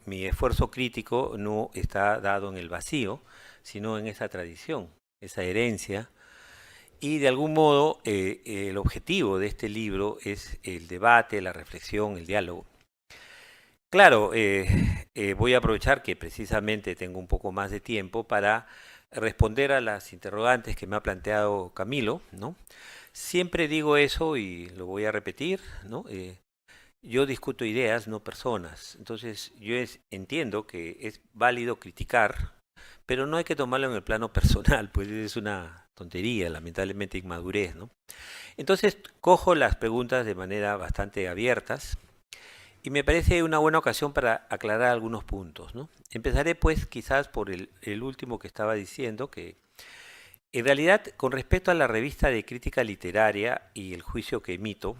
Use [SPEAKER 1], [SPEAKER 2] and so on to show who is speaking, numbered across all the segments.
[SPEAKER 1] mi esfuerzo crítico no está dado en el vacío, sino en esa tradición, esa herencia. Y de algún modo el objetivo de este libro es el debate, la reflexión, el diálogo. Claro, voy a aprovechar que precisamente tengo un poco más de tiempo para responder a las interrogantes que me ha planteado Camilo, ¿no? Siempre digo eso y lo voy a repetir, ¿no? Yo discuto ideas, no personas. Entonces, entiendo que es válido criticar, pero no hay que tomarlo en el plano personal, pues es una tontería, lamentablemente inmadurez, ¿no? Entonces, cojo las preguntas de manera bastante abiertas y me parece una buena ocasión para aclarar algunos puntos, ¿no? Empezaré pues quizás por el último que estaba diciendo, que en realidad con respecto a la revista de crítica literaria y el juicio que emito,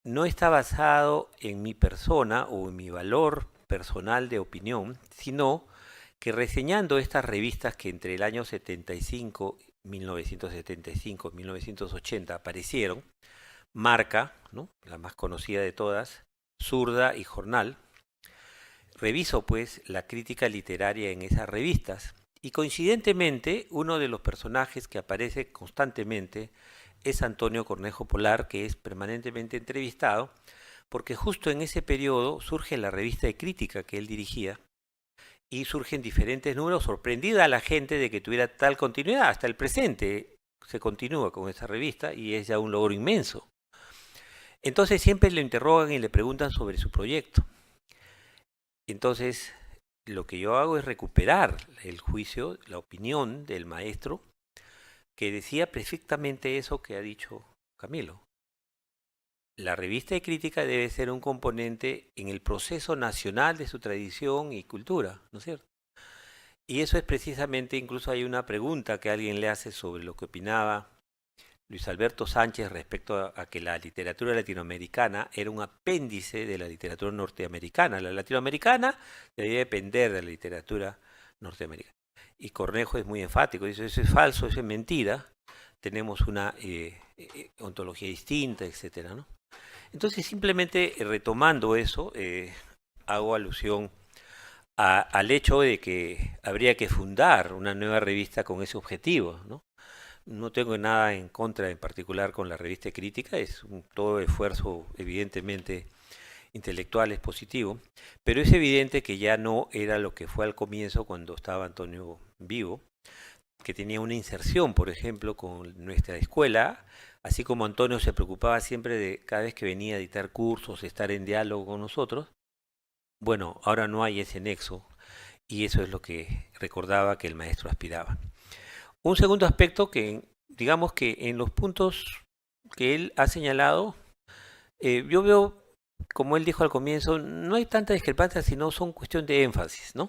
[SPEAKER 1] no está basado en mi persona o en mi valor personal de opinión, sino que reseñando estas revistas que entre el año 1975, 1980 aparecieron, Marca, ¿no? La más conocida de todas, Zurda y Jornal, reviso pues la crítica literaria en esas revistas y coincidentemente uno de los personajes que aparece constantemente es Antonio Cornejo Polar, que es permanentemente entrevistado, porque justo en ese periodo surge la revista de crítica que él dirigía y surgen diferentes números, sorprendida a la gente de que tuviera tal continuidad. Hasta el presente se continúa con esa revista y es ya un logro inmenso. Entonces siempre le interrogan y le preguntan sobre su proyecto. Entonces lo que yo hago es recuperar el juicio, la opinión del maestro, que decía perfectamente eso que ha dicho Camilo. La revista de crítica debe ser un componente en el proceso nacional de su tradición y cultura, ¿no es cierto? Y eso es precisamente, incluso hay una pregunta que alguien le hace sobre lo que opinaba Luis Alberto Sánchez respecto a que la literatura latinoamericana era un apéndice de la literatura norteamericana. La latinoamericana debía depender de la literatura norteamericana. Y Cornejo es muy enfático, dice, eso es falso, eso es mentira, tenemos una ontología distinta, etcétera, ¿no? Entonces, simplemente retomando eso, hago alusión al hecho de que habría que fundar una nueva revista con ese objetivo, ¿no? No tengo nada en contra en particular con la revista de crítica, todo esfuerzo evidentemente intelectual es positivo, pero es evidente que ya no era lo que fue al comienzo cuando estaba Antonio vivo, que tenía una inserción, por ejemplo, con nuestra escuela, así como Antonio se preocupaba siempre de cada vez que venía a dictar cursos, estar en diálogo con nosotros. Bueno, ahora no hay ese nexo y eso es lo que recordaba que el maestro aspiraba. Un segundo aspecto que, digamos que en los puntos que él ha señalado, yo veo, como él dijo al comienzo, no hay tanta discrepancia, sino son cuestión de énfasis, ¿no?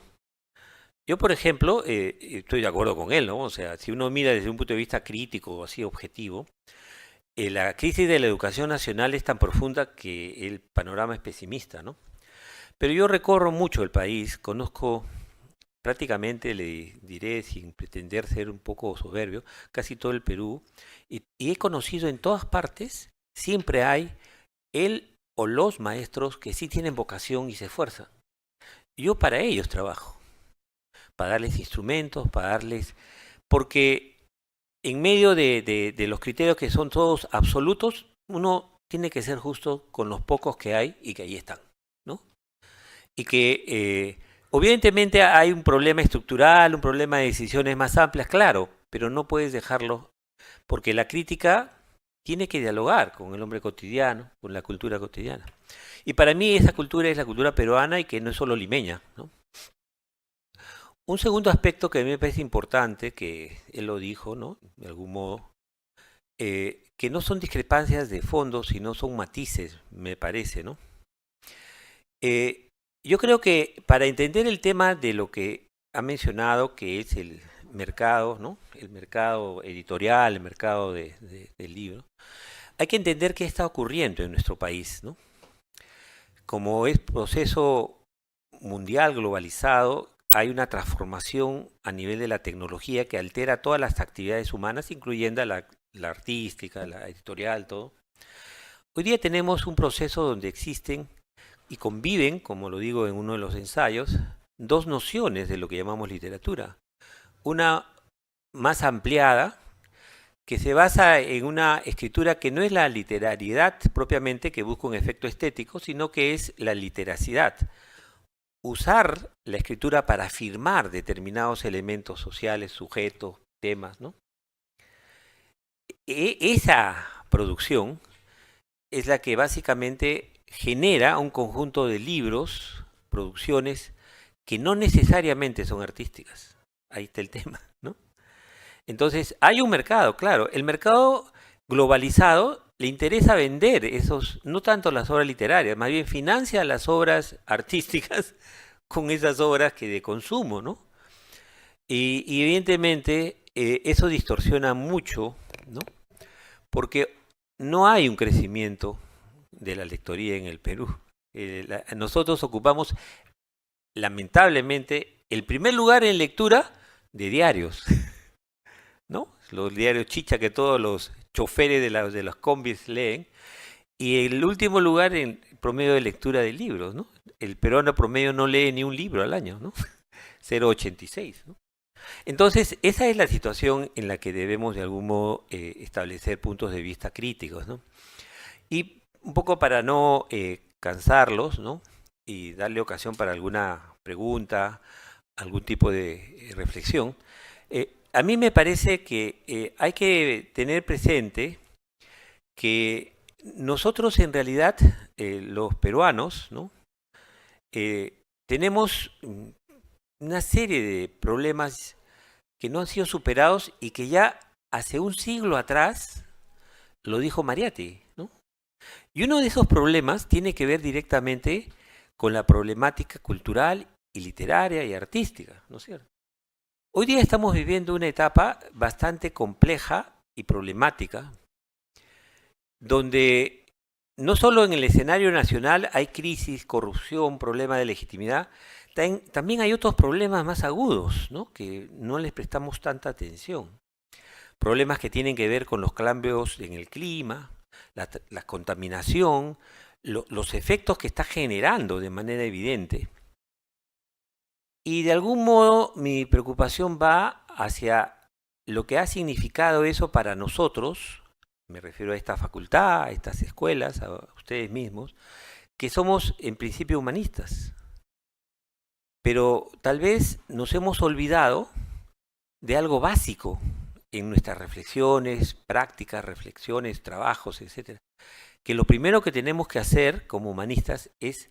[SPEAKER 1] Yo, por ejemplo, estoy de acuerdo con él, ¿no? O sea, si uno mira desde un punto de vista crítico o así objetivo, la crisis de la educación nacional es tan profunda que el panorama es pesimista, ¿no? Pero yo recorro mucho el país, conozco prácticamente, le diré sin pretender ser un poco soberbio, casi todo el Perú, y he conocido en todas partes, siempre hay él o los maestros que sí tienen vocación y se esfuerzan. Yo para ellos trabajo, para darles instrumentos, para darles... Porque en medio de los criterios que son todos absolutos, uno tiene que ser justo con los pocos que hay y que ahí están, ¿no? Y que evidentemente hay un problema estructural, un problema de decisiones más amplias, claro, pero no puedes dejarlo, porque la crítica tiene que dialogar con el hombre cotidiano, con la cultura cotidiana. Y para mí esa cultura es la cultura peruana y que no es solo limeña, ¿no? Un segundo aspecto que a mí me parece importante, que él lo dijo, ¿no? De algún modo, que no son discrepancias de fondo, sino son matices, me parece, ¿no? Eh, yo creo que para entender el tema de lo que ha mencionado, que es el mercado, ¿no? El mercado editorial, el mercado del libro, hay que entender qué está ocurriendo en nuestro país, ¿no? Como es proceso mundial globalizado, hay una transformación a nivel de la tecnología que altera todas las actividades humanas, incluyendo la artística, la editorial, todo. Hoy día tenemos un proceso donde existen y conviven, como lo digo en uno de los ensayos, dos nociones de lo que llamamos literatura. Una más ampliada, que se basa en una escritura que no es la literariedad propiamente, que busca un efecto estético, sino que es la literacidad. Usar la escritura para afirmar determinados elementos sociales, sujetos, temas, ¿no? Esa producción es la que básicamente genera un conjunto de libros, producciones, que no necesariamente son artísticas. Ahí está el tema, ¿no? Entonces, hay un mercado, claro. El mercado globalizado le interesa vender esos, no tanto las obras literarias, más bien financia las obras artísticas con esas obras que de consumo, ¿no? Y evidentemente eso distorsiona mucho, ¿no? Porque no hay un crecimiento de la lectoría en el Perú. Nosotros ocupamos, lamentablemente, el primer lugar en lectura de diarios, ¿no? Los diarios chicha que todos los choferes de los combis leen, y el último lugar en promedio de lectura de libros, ¿no? El peruano promedio no lee ni un libro al año, ¿no? 0,86, ¿no? Entonces, esa es la situación en la que debemos de algún modo establecer puntos de vista críticos, ¿no? Y un poco para no cansarlos, ¿no? Y darle ocasión para alguna pregunta, algún tipo de reflexión, a mí me parece que hay que tener presente que nosotros en realidad, los peruanos, ¿no? Tenemos una serie de problemas que no han sido superados y que ya hace un siglo atrás lo dijo Mariátegui, ¿no? Y uno de esos problemas tiene que ver directamente con la problemática cultural y literaria y artística, ¿no es cierto? Hoy día estamos viviendo una etapa bastante compleja y problemática, donde no solo en el escenario nacional hay crisis, corrupción, problema de legitimidad, también hay otros problemas más agudos, ¿no? Que no les prestamos tanta atención. Problemas que tienen que ver con los cambios en el clima, la contaminación, los efectos que está generando de manera evidente. Y de algún modo mi preocupación va hacia lo que ha significado eso para nosotros, me refiero a esta facultad, a estas escuelas, a ustedes mismos, que somos en principio humanistas. Pero tal vez nos hemos olvidado de algo básico en nuestras reflexiones, prácticas, reflexiones, trabajos, etcétera. Que lo primero que tenemos que hacer como humanistas es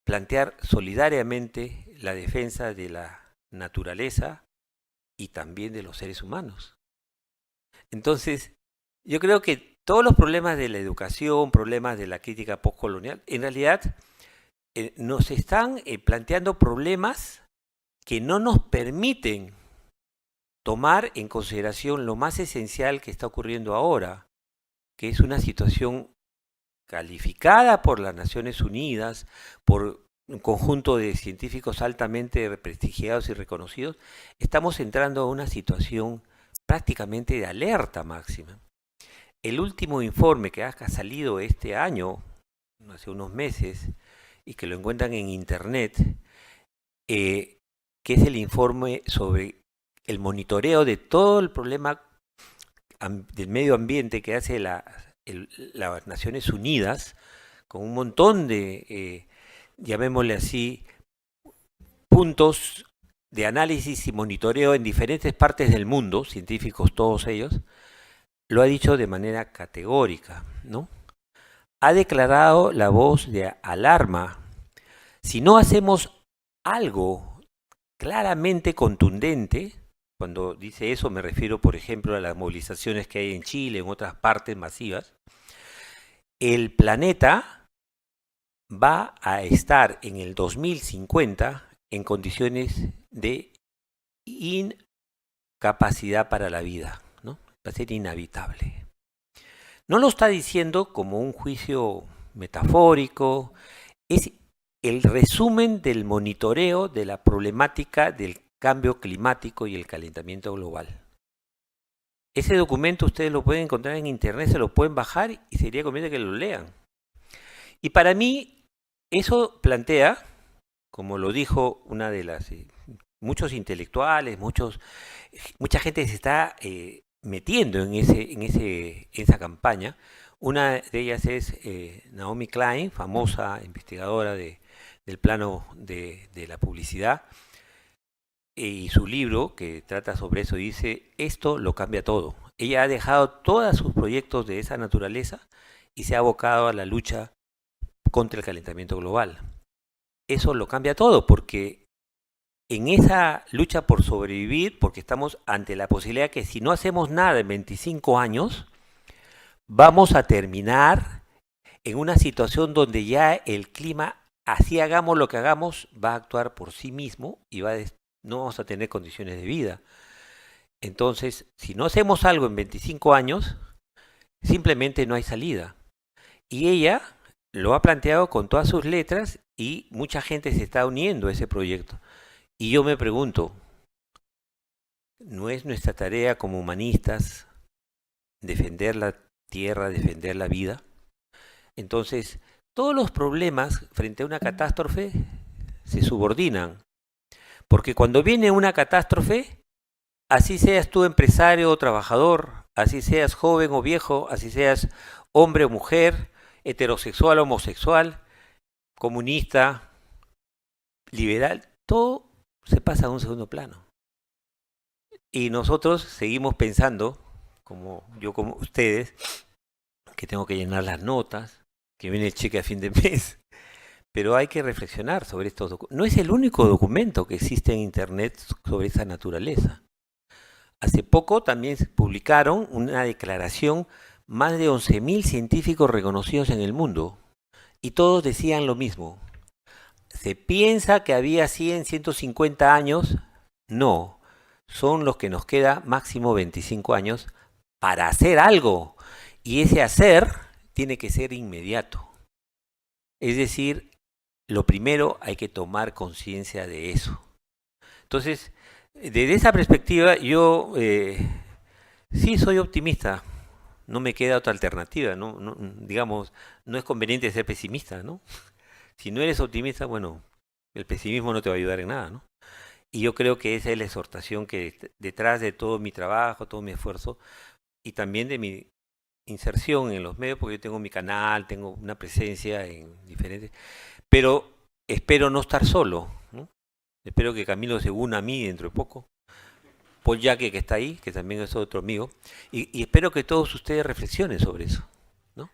[SPEAKER 1] plantear solidariamente la defensa de la naturaleza y también de los seres humanos. Entonces, yo creo que todos los problemas de la educación, problemas de la crítica postcolonial, en realidad nos están planteando problemas que no nos permiten tomar en consideración lo más esencial que está ocurriendo ahora, que es una situación calificada por las Naciones Unidas, por un conjunto de científicos altamente prestigiados y reconocidos. Estamos entrando a una situación prácticamente de alerta máxima. El último informe que ha salido este año, hace unos meses, y que lo encuentran en internet, que es el informe sobre el monitoreo de todo el problema del medio ambiente que hace las Naciones Unidas, con un montón de, llamémosle así, puntos de análisis y monitoreo en diferentes partes del mundo, científicos todos ellos, lo ha dicho de manera categórica, ¿no? Ha declarado la voz de alarma. Si no hacemos algo claramente contundente, cuando dice eso me refiero, por ejemplo, a las movilizaciones que hay en Chile, en otras partes masivas, el planeta va a estar en el 2050 en condiciones de incapacidad para la vida, ¿no? Va a ser inhabitable. No lo está diciendo como un juicio metafórico, es el resumen del monitoreo de la problemática del cambio climático y el calentamiento global. Ese documento ustedes lo pueden encontrar en internet, se lo pueden bajar y sería conveniente que lo lean. Y para mí, Eso plantea, como lo dijo una de las muchos intelectuales, mucha gente se está metiendo esa campaña. Una de ellas es Naomi Klein, famosa investigadora del plano de la publicidad, y su libro, que trata sobre eso, dice, esto lo cambia todo. Ella ha dejado todos sus proyectos de esa naturaleza y se ha abocado a la lucha contra el calentamiento global. Eso lo cambia todo, porque en esa lucha por sobrevivir, porque estamos ante la posibilidad que si no hacemos nada en 25 años, vamos a terminar en una situación donde ya el clima, así hagamos lo que hagamos, va a actuar por sí mismo y no vamos a tener condiciones de vida. Entonces, si no hacemos algo en 25 años, simplemente no hay salida. Y ella lo ha planteado con todas sus letras y mucha gente se está uniendo a ese proyecto. Y yo me pregunto, ¿no es nuestra tarea como humanistas defender la tierra, defender la vida? Entonces, todos los problemas frente a una catástrofe se subordinan. Porque cuando viene una catástrofe, así seas tú empresario o trabajador, así seas joven o viejo, así seas hombre o mujer, heterosexual o homosexual, comunista, liberal, todo se pasa a un segundo plano. Y nosotros seguimos pensando, como yo como ustedes, que tengo que llenar las notas, que viene el cheque a fin de mes. Pero hay que reflexionar sobre estos documentos. No es el único documento que existe en Internet sobre esa naturaleza. Hace poco también publicaron una declaración, más de 11.000 científicos reconocidos en el mundo, y todos decían lo mismo. ¿Se piensa que había 100, 150 años? No, son los que nos queda máximo 25 años para hacer algo. Y ese hacer tiene que ser inmediato. Es decir, lo primero hay que tomar conciencia de eso. Entonces, desde esa perspectiva, yo sí soy optimista. No me queda otra alternativa, ¿no? Digamos, no es conveniente ser pesimista, ¿no? Si no eres optimista, bueno, el pesimismo no te va a ayudar en nada, ¿no? Y yo creo que esa es la exhortación que detrás de todo mi trabajo, todo mi esfuerzo y también de mi inserción en los medios, porque yo tengo mi canal, tengo una presencia en diferentes, pero espero no estar solo, ¿no? Espero que Camilo se una a mí dentro de poco. Paul Yaque, que está ahí, que también es otro amigo, y espero que todos ustedes reflexionen sobre eso, ¿no?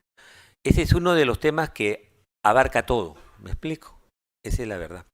[SPEAKER 1] Ese es uno de los temas que abarca todo, ¿me explico? Esa es la verdad.